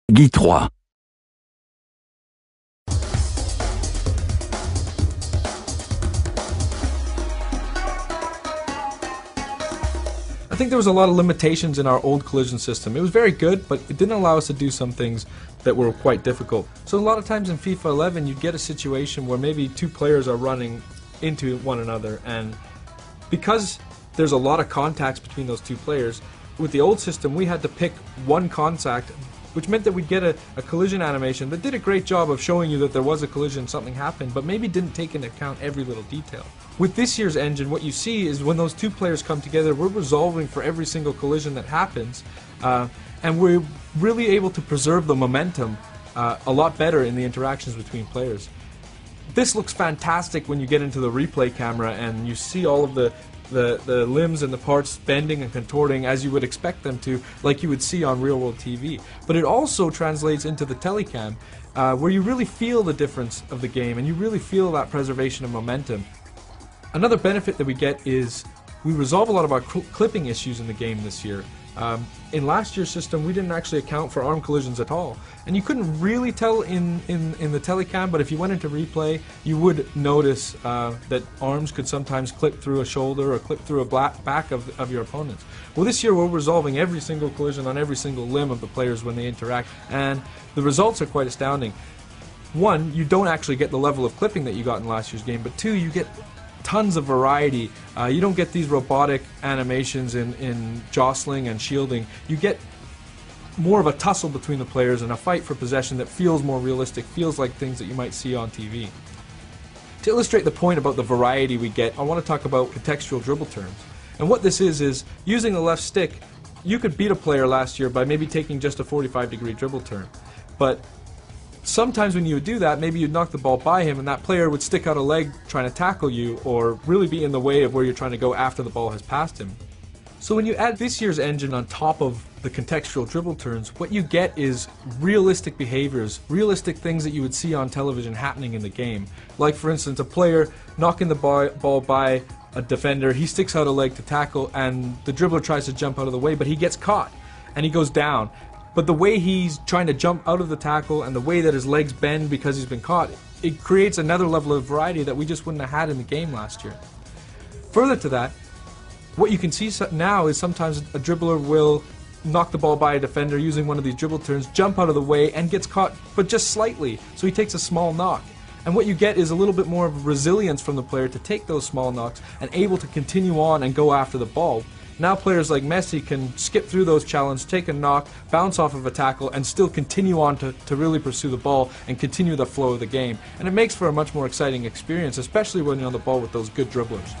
Guy 3. I think there was a lot of limitations in our old collision system. It was very good, but it didn't allow us to do some things that were quite difficult. So a lot of times in FIFA 11 you'd get a situation where maybe two players are running into one another, and because there's a lot of contacts between those two players, with the old system we had to pick one contact, which meant that we'd get a collision animation that did a great job of showing you that there was a collision, something happened, but maybe didn't take into account every little detail. With this year's engine, what you see is when those two players come together, we're resolving for every single collision that happens, and we're really able to preserve the momentum a lot better in the interactions between players. This looks fantastic when you get into the replay camera and you see all of the limbs and the parts bending and contorting as you would expect them to, like you would see on real-world TV. But it also translates into the telecam, where you really feel the difference of the game and you really feel that preservation of momentum. Another benefit that we get is we resolve a lot of our clipping issues in the game this year. In last year's system we didn't actually account for arm collisions at all, and you couldn't really tell in the telecam, but if you went into replay you would notice that arms could sometimes clip through a shoulder or clip through a back of your opponents. Well, this year we're resolving every single collision on every single limb of the players when they interact, and the results are quite astounding. One, you don't actually get the level of clipping that you got in last year's game, but two, you get tons of variety. You don't get these robotic animations in jostling and shielding. You get more of a tussle between the players and a fight for possession that feels more realistic, feels like things that you might see on TV. To illustrate the point about the variety we get, I want to talk about contextual dribble turns. And what this is using the left stick, you could beat a player last year by maybe taking just a 45-degree dribble turn. But sometimes when you would do that, maybe you'd knock the ball by him and that player would stick out a leg trying to tackle you or really be in the way of where you're trying to go after the ball has passed him. So when you add this year's engine on top of the contextual dribble turns, what you get is realistic behaviors, realistic things that you would see on television happening in the game. Like, for instance, a player knocking the ball by a defender, he sticks out a leg to tackle and the dribbler tries to jump out of the way, but he gets caught and he goes down. But the way he's trying to jump out of the tackle and the way that his legs bend because he's been caught, it creates another level of variety that we just wouldn't have had in the game last year. Further to that, what you can see now is sometimes a dribbler will knock the ball by a defender using one of these dribble turns, jump out of the way and gets caught, but just slightly, so he takes a small knock. And what you get is a little bit more of resilience from the player to take those small knocks and able to continue on and go after the ball. Now players like Messi can skip through those challenges, take a knock, bounce off of a tackle, and still continue on to really pursue the ball and continue the flow of the game. And it makes for a much more exciting experience, especially when you're on the ball with those good dribblers.